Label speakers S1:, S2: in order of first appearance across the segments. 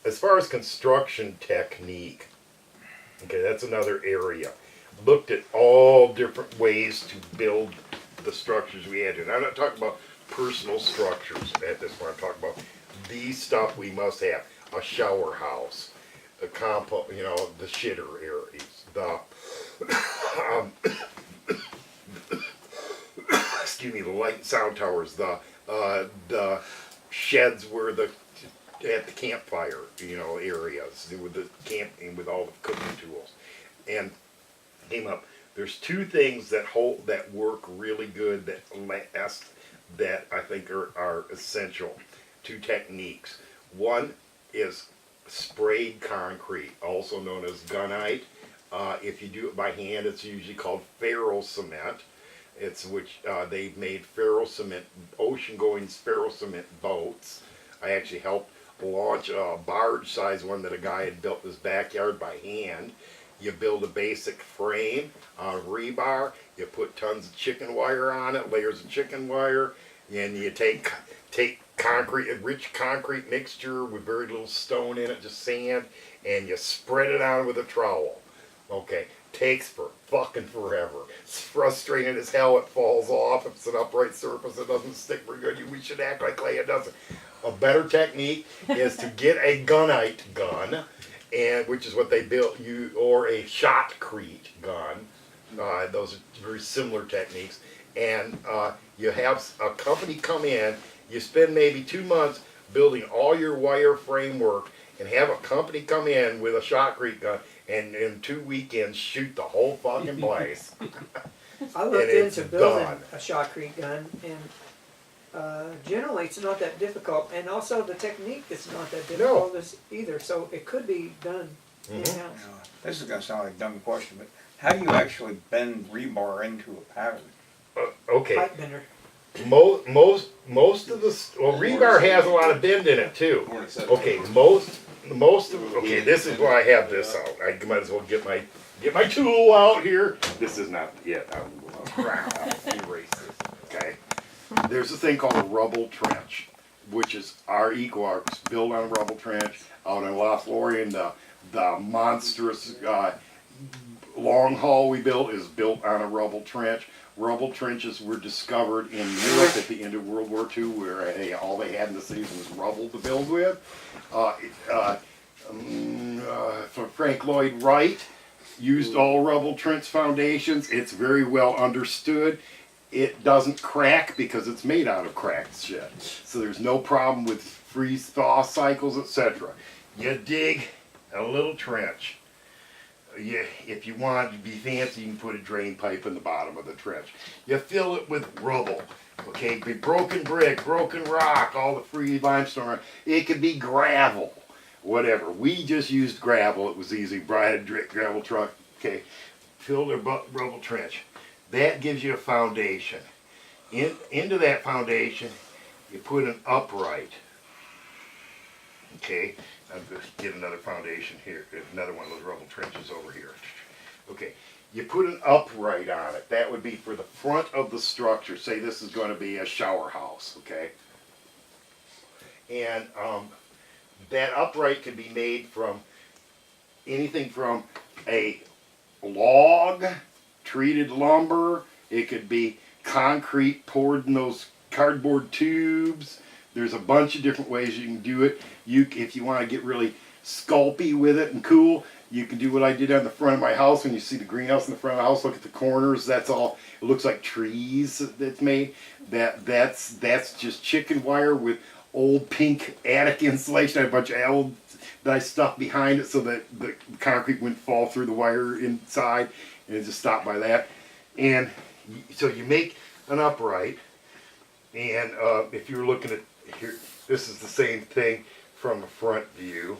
S1: as far as construction technique, okay, that's another area. Looked at all different ways to build the structures we had here. I'm not talking about personal structures at this point. I'm talking about the stuff we must have: a shower house, a compost, the shitter areas, the excuse me, the light and sound towers, the sheds where at the campfire, areas with the camping with all the cooking tools, and came up. There's two things that work really good that last, that I think are essential. Two techniques. One is sprayed concrete, also known as gunite. If you do it by hand, it's usually called ferro cement. It's which they've made ferro cement, ocean-going ferro cement boats. I actually helped launch a barge-sized one that a guy had built in his backyard by hand. You build a basic frame out of rebar. You put tons of chicken wire on it, layers of chicken wire, and you take concrete, a rich concrete mixture with very little stone in it, just sand, and you spread it on with a trowel. Okay, takes for fucking forever. It's frustrating as hell. It falls off. If it's an upright surface, it doesn't stick very good. We should act like clay. It doesn't. A better technique is to get a gunite gun, and which is what they built or a shotcrete gun. Those are very similar techniques. And you have a company come in. You spend maybe 2 months building all your wire framework, and have a company come in with a shotcrete gun, and in 2 weekends shoot the whole fucking place.
S2: I looked into building a shotcrete gun, and generally it's not that difficult, and also the technique is not that difficult either, so it could be done in-house.
S3: This is going to sound like a dumb question, but how do you actually bend rebar into a pattern?
S1: Okay.
S2: Pipe bender.
S1: Most of the rebar has a lot of bend in it too. Okay, most of okay. This is why I have this out. I might as well get my tool out here. This is not yet. I'll erase this. Okay. There's a thing called a rubble trench, which is our EcoArcs built on a rubble trench out in Lothlorien. The monstrous long haul we built is built on a rubble trench. Rubble trenches were discovered in Europe at the end of World War II, where all they had in the cities was rubble to build with. Frank Lloyd Wright used all rubble trench foundations. It's very well understood. It doesn't crack because it's made out of cracked shit. So there's no problem with freeze-thaw cycles, etc. You dig a little trench. If you want to be fancy, you can put a drain pipe in the bottom of the trench. You fill it with rubble. Okay, it could be broken brick, broken rock, all the free limestone. It could be gravel, whatever. We just used gravel. It was easy. Brian had a gravel truck. Okay, filled a rubble trench. That gives you a foundation. Into that foundation, you put an upright. Okay, I'm going to get another foundation here, another one of those rubble trenches over here. Okay, you put an upright on it. That would be for the front of the structure. Say this is going to be a shower house, okay? And that upright can be made from anything from a log, treated lumber. It could be concrete poured in those cardboard tubes. There's a bunch of different ways you can do it. If you want to get really sculpty with it and cool, you can do what I did on the front of my house. When you see the greenhouse in the front of the house, look at the corners. That's all. It looks like trees that's made. That's just chicken wire with old pink attic insulation. I have a bunch of old that I stuffed behind it so that the concrete wouldn't fall through the wire inside, and it just stopped by that. And so you make an upright, and if you're looking at here, this is the same thing from a front view.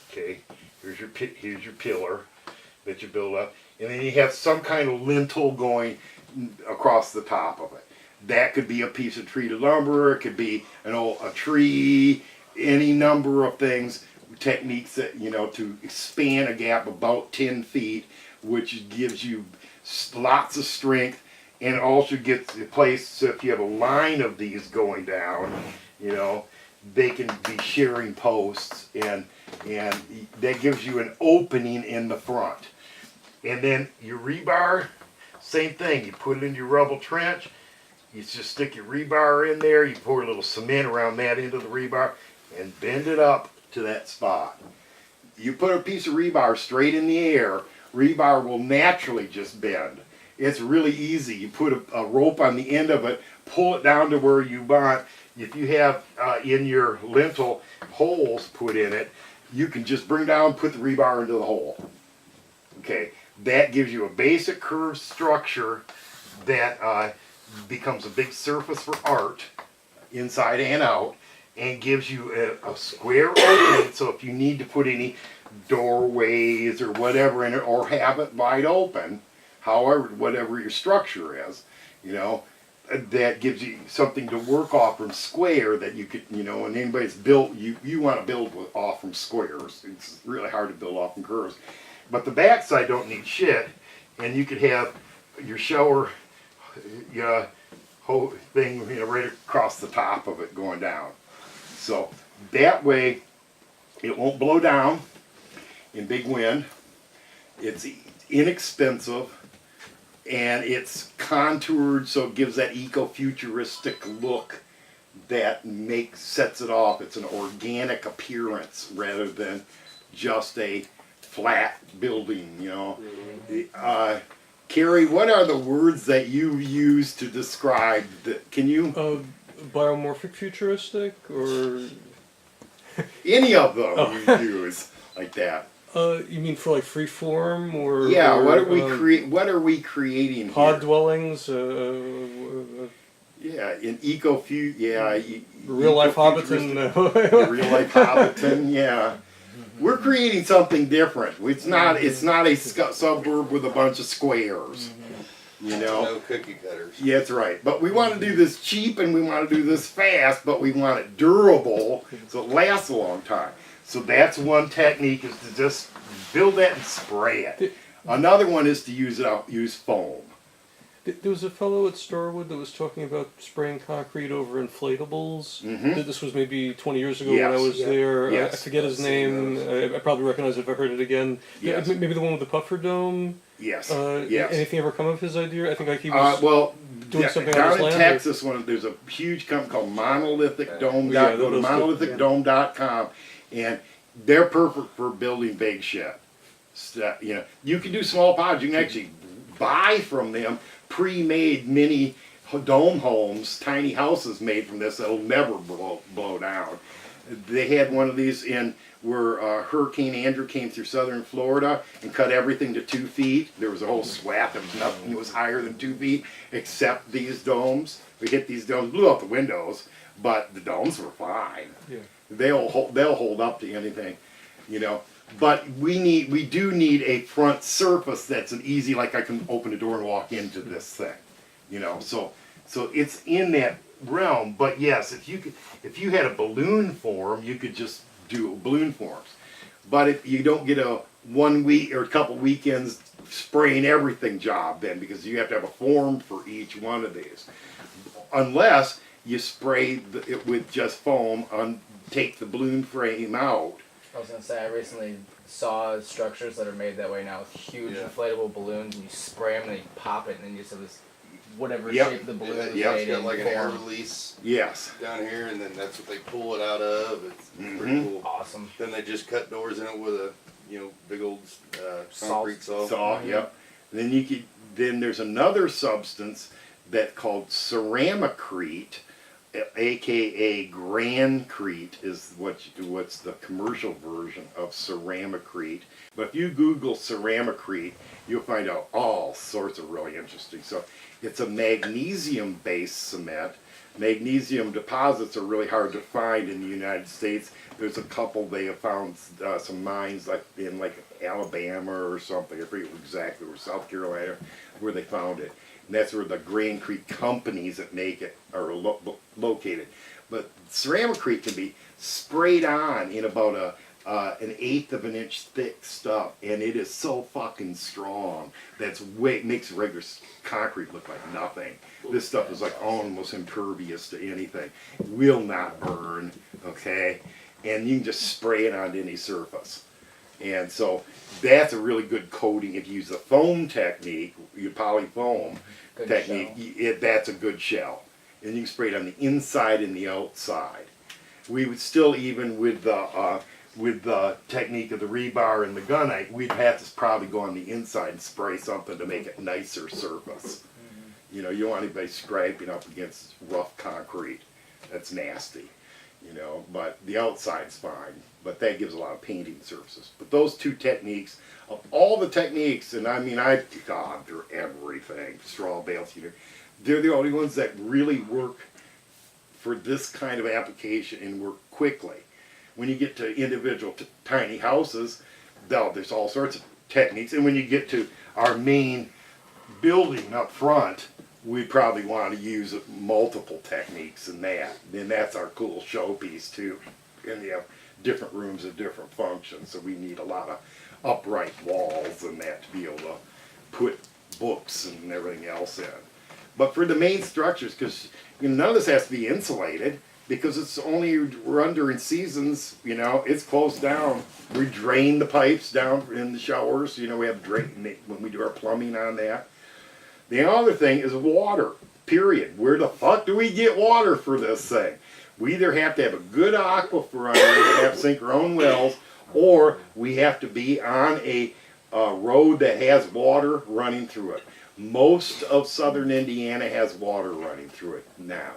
S1: Okay, here's your pillar that you build up, and then you have some kind of lintel going across the top of it. That could be a piece of treated lumber. It could be a tree. Any number of things, techniques that to span a gap about 10 feet, which gives you lots of strength, and also gets a place. So if you have a line of these going down, they can be sharing posts, and that gives you an opening in the front. And then your rebar, same thing. You put it in your rubble trench. You just stick your rebar in there. You pour a little cement around that end of the rebar and bend it up to that spot. You put a piece of rebar straight in the air, rebar will naturally just bend. It's really easy. You put a rope on the end of it, pull it down to where you want. If you have in your lintel holes put in it, you can just bring down, put the rebar into the hole. Okay, that gives you a basic curved structure that becomes a big surface for art, inside and out, and gives you a square opening, so if you need to put any doorways or whatever in it, or have it wide open, however, whatever your structure is, you know, that gives you something to work off from square that you could, you know, and anybody's built, you want to build off from squares. It's really hard to build off from curves. But the backside don't need shit, and you could have your shower whole thing, you know, right across the top of it going down. So that way it won't blow down in big wind. It's inexpensive, and it's contoured, so it gives that eco-futuristic look that sets it off. It's an organic appearance rather than just a flat building, you know. Carrie, what are the words that you use to describe can you?
S4: Biomorphic futuristic, or
S1: Any of them you use like that.
S4: you mean for like free form, or
S1: Yeah,
S4: or,
S1: what are we creating
S4: pod
S1: here?
S4: dwellings,
S1: Yeah, in
S4: real life Hobbiton.
S1: real life Hobbiton, yeah. We're creating something different. It's not a suburb with a bunch of squares. You know?
S5: No cookie cutters.
S1: Yeah, that's right. But we want to do this cheap, and we want to do this fast, but we want it durable so it lasts a long time. So that's one technique, is to just build that and spray it. Another one is to use foam.
S4: There was a fellow at Starwood that was talking about spraying concrete over inflatables.
S1: Mhm.
S4: This was maybe 20 years ago
S1: Yes.
S4: when I was
S2: Yeah.
S4: there. I
S1: Yes.
S4: forget his name. I probably recognize it if I heard it again.
S1: Yes.
S4: Maybe the one with the puffer dome.
S1: Yes.
S4: Anything ever come of his idea? I think like he
S1: Uh,
S4: was.
S1: well,
S4: doing something on
S1: down
S4: his
S1: in
S4: land,
S1: Texas, there's a huge company called Monolithic Dome.
S4: Yeah,
S1: Go to
S4: those two,
S1: monolithicdome.com, and they're perfect for building big shit. So, you know, you can do small pods. You can actually buy from them pre-made mini dome homes, tiny houses made from this that'll never blow down. They had one of these in where Hurricane Andrew came through southern Florida and cut everything to 2 feet. There was a whole swath of nothing that was higher than 2 feet except these domes. We hit these domes, blew out the windows, but the domes were fine.
S4: Yeah.
S1: They'll hold up to anything, you know. But we do need a front surface that's an easy, like I can open the door and walk into this thing, you know. So it's in that realm. But yes, if you had a balloon form, you could just do balloon forms. But if you don't get a 1 week or a couple weekends spraying everything job, then, because you have to have a form for each one of these, unless you spray it with just foam and take the balloon frame out.
S6: I was gonna say, I recently saw structures that are made that way now with huge inflatable balloons, and you spray them and then you pop it, and then you just have this whatever
S1: Yep.
S6: shape the balloon is
S1: Yep.
S6: made
S5: It's got
S6: in.
S5: like an air
S6: form.
S5: release
S1: Yes.
S5: down here, and then that's what they pull it out of. It's pretty
S1: Mhm.
S5: cool.
S6: Awesome.
S5: Then they just cut doors in it with a big old
S6: Salt.
S5: concrete saw.
S1: Saw, yep. Then there's another substance that's called ceramicrete, aka grancrete is what's the commercial version of ceramicrete. But if you Google ceramicrete, you'll find out all sorts of really interesting stuff. It's a magnesium-based cement. Magnesium deposits are really hard to find in the United States. There's a couple they have found some mines like in Alabama or something. I forget exactly where, South Carolina, where they found it. And that's where the grancrete companies that make it are located. But ceramicrete can be sprayed on in about a an eighth of an inch thick stuff, and it is so fucking strong that's makes regular concrete look like nothing. This stuff is like almost impervious to anything. Will not burn, okay? And you can just spray it onto any surface. And so that's a really good coating. If you use the foam technique, your polyfoam
S6: Good
S1: technique, that's a good shell. And you can spray it on the inside and the outside. We would still, even with the technique of the rebar and the gunite, we'd have to probably go on the inside and spray something to make it nicer surface. You know, you don't want anybody scraping up against rough concrete. That's nasty. You know, but the outside's fine. But that gives a lot of painting surfaces. But those two techniques, of all the techniques, and I mean, God, they're everything. Straw bales, you know, they're the only ones that really work for this kind of application and work quickly. When you get to individual tiny houses, there's all sorts of techniques. And when you get to our main building up front, we probably want to use multiple techniques in that. And that's our cool showpiece too. And you have different rooms of different functions, so we need a lot of upright walls and that to be able to put books and everything else in. But for the main structures, because none of this has to be insulated, because it's only run during seasons, you know, it's closed down. We drain the pipes down in the showers, you know, we have drain when we do our plumbing on that. The other thing is water, period. Where the fuck do we get water for this thing? We either have to have a good aquifer on there, we have to sink our own wells, or we have to be on a road that has water running through it. Most of southern Indiana has water running through it now.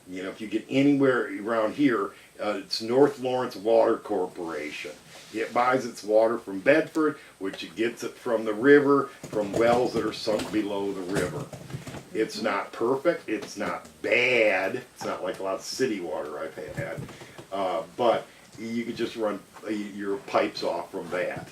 S1: You know, if you get anywhere around here, it's North Lawrence Water Corporation. It buys its water from Bedford, which it gets it from the river, from wells that are sunk below the river. It's not perfect, it's not bad, it's not like a lot of city water I've had, but you could just run your pipes off from that.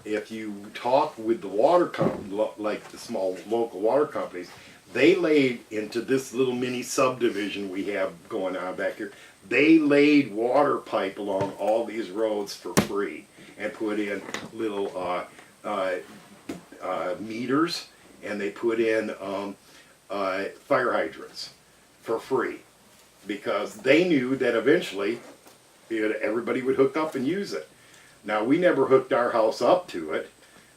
S1: If you talk with the water company, like the small local water companies, they laid into this little mini subdivision we have going on back here, they laid water pipe along all these roads for free and put in little meters, and they put in fire hydrants for free, because they knew that eventually everybody would hook up and use it. Now, we never hooked our house up to it.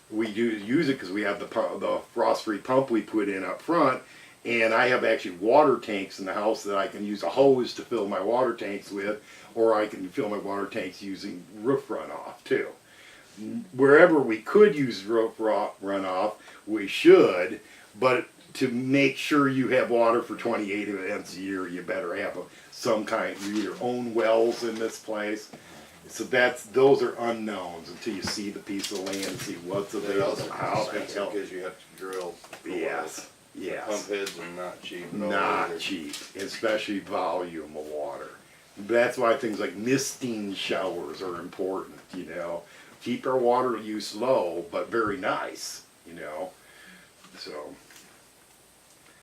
S1: We do use it because we have the frost-free pump we put in up front, and I have actually water tanks in the house that I can use a hose to fill my water tanks with, or I can fill my water tanks using roof runoff too. Wherever we could use roof runoff, we should, but to make sure you have water for 28 events a year, you better have some kind, you either own wells in this place. So those are unknowns until you see the piece of land and see what's
S5: They're
S1: available.
S5: also
S1: How
S5: expensive because you have to drill. for
S1: Yes,
S5: water.
S1: yes.
S5: Pump heads are not cheap at all.
S1: Not
S5: either.
S1: cheap, especially volume of water. That's why things like misting showers are important, you know. Keep our water use low, but very nice, you know. So.